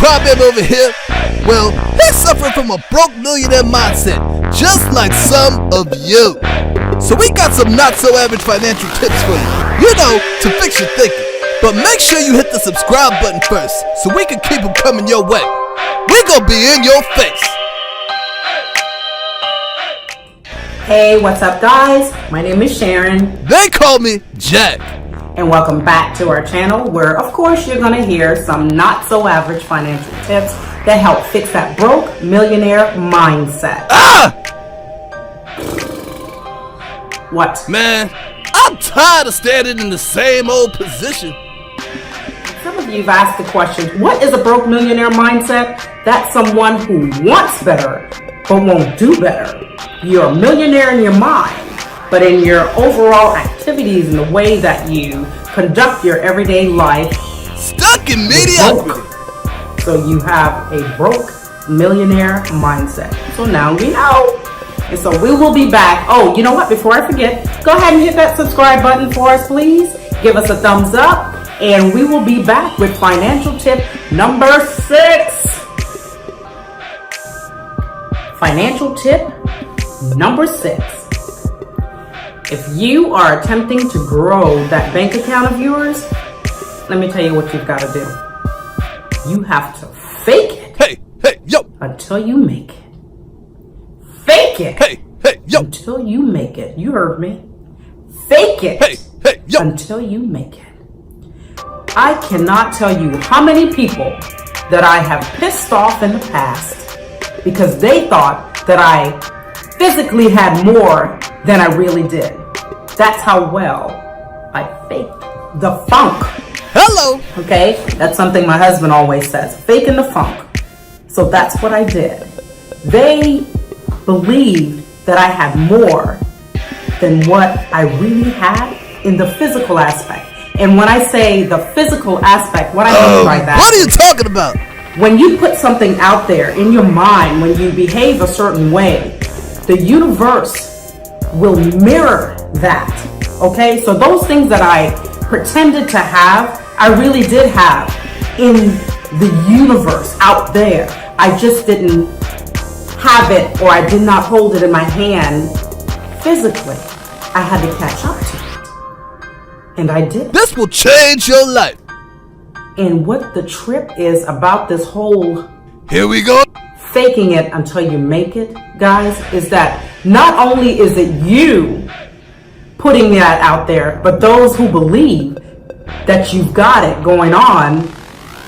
crybaby over here, well, he's suffering from a broke millionaire mindset, just like some of you. So we got some not-so-average financial tips for you, to fix your thinking. But make sure you hit the subscribe button first, so we can keep them coming your way. We gonna be in your face. Hey, what's up guys? My name is Sharon. They call me Jack. And welcome back to our channel where, of course, you're going to hear some not-so-average financial tips that help fix that broke millionaire mindset. What? Man, I'm tired of standing in the same old position. Some of you have asked the question, what is a broke millionaire mindset? That's someone who wants better but won't do better. You're a millionaire in your mind, but in your overall activities and the way that you conduct your everyday life, stuck in mediocrity. So you have a broke millionaire mindset. So now we know. And so we will be back. Oh, you know what? Before I forget, go ahead and hit that subscribe button for us, please. Give us a thumbs up. And we will be back with financial tip number 6. Financial tip number 6. If you are attempting to grow that bank account of yours, let me tell you what you've got to do. You have to fake it. Hey, yo. Until you make it. Fake it. Hey, yo. Until you make it. You heard me. Fake it. Hey, yo. Until you make it. I cannot tell you how many people that I have pissed off in the past because they thought that I physically had more than I really did. That's how well I faked the funk. Hello. Okay, that's something my husband always says, faking the funk. So that's what I did. They believed that I had more than what I really had in the physical aspect. And when I say the physical aspect, what I mean by that, what are you talking about? When you put something out there in your mind, when you behave a certain way, the universe will mirror that. Okay, so those things that I pretended to have, I really did have in the universe out there. I just didn't have it, or I did not hold it in my hand physically. I had to catch up to it. And I did. This will change your life. And what the trip is about this whole here we go faking it until you make it, guys, is that not only is it you putting that out there, but those who believe that you've got it going on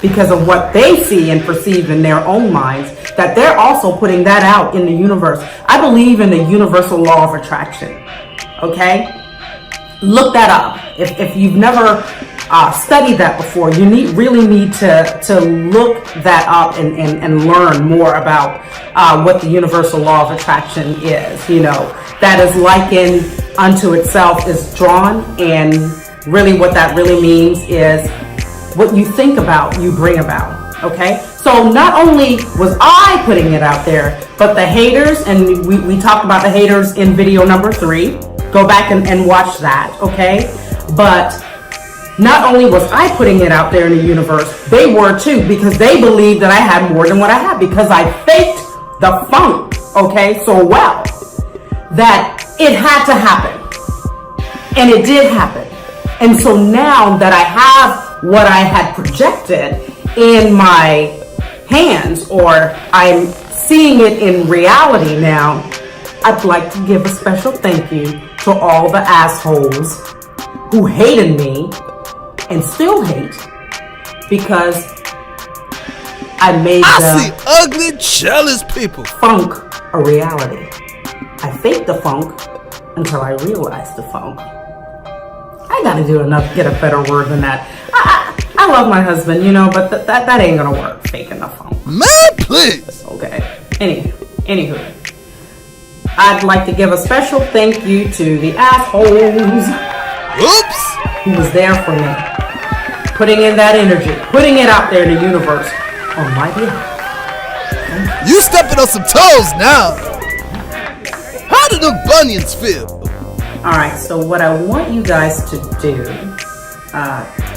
because of what they see and perceive in their own minds, that they're also putting that out in the universe. I believe in the universal law of attraction. Okay? Look that up. If you've never studied that before, you really need to look that up and learn more about what the universal law of attraction is. That is likened unto itself is drawn, and really what that really means is what you think about, you bring about. Okay? So not only was I putting it out there, but the haters, and we talked about the haters in video number 3. Go back and watch that, okay? But not only was I putting it out there in the universe, they were too, because they believed that I had more than what I had, because I faked the funk, okay, so well that it had to happen. And it did happen. And so now that I have what I had projected in my hands, or I'm seeing it in reality now, I'd like to give a special thank you to all the assholes who hated me and still hate, because I made see ugly, jealous people funk a reality. I faked the funk until I realized the funk. I gotta do enough, get a better word than that. I love my husband, but that ain't gonna work, faking the funk. Man, please. Okay. Anywho. I'd like to give a special thank you to the assholes. Oops. Who was there for me. Putting in that energy. Putting it out there in the universe on my behalf. You stepping on some toes now. How do the bunions feel? Alright, so what I want you guys to do,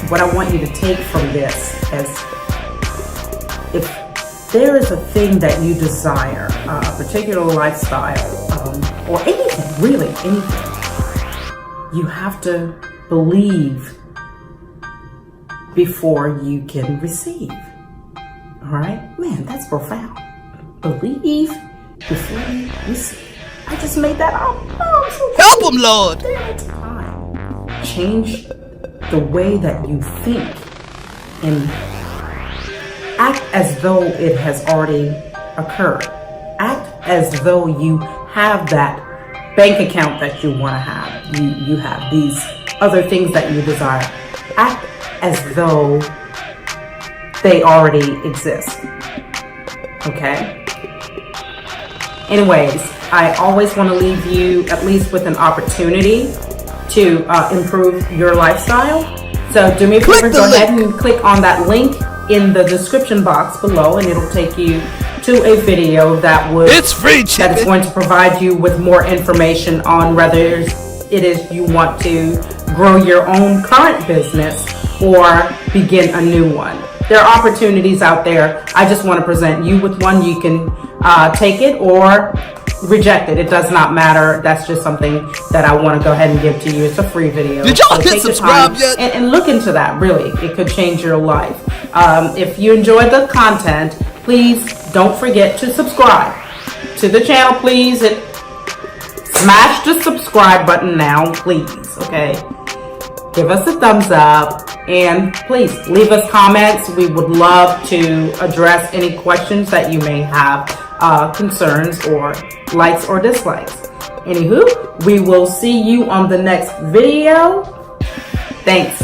what I want you to take from this if there is a thing that you desire, a particular lifestyle, or anything, really anything, you have to believe before you can receive. All right? Man, that's profound. Believe before you receive. I just made that up. Oh, so Help him, Lord. Change the way that you think and act as though it has already occurred. Act as though you have that bank account that you want to have. You have these other things that you desire. Act as though they already exist. Okay? Anyways, I always want to leave you at least with an opportunity to improve your lifestyle. So do me a favor, go ahead and click on that link in the description box below, and it'll take you to a video that it's free, that is going to provide you with more information on whether it is you want to grow your own current business or begin a new one. There are opportunities out there. I just want to present you with one. You can take it or reject it. It does not matter. That's just something that I want to go ahead and give to you. It's a free video. Did y'all hit subscribe yet? And look into that. Really, it could change your life. If you enjoyed the content, please don't forget to subscribe to the channel. Please smash the subscribe button now, please. Okay, give us a thumbs up. And please leave us comments. We would love to address any questions that you may have, concerns or likes or dislikes. Anywho, we will see you on the next video. Thanks.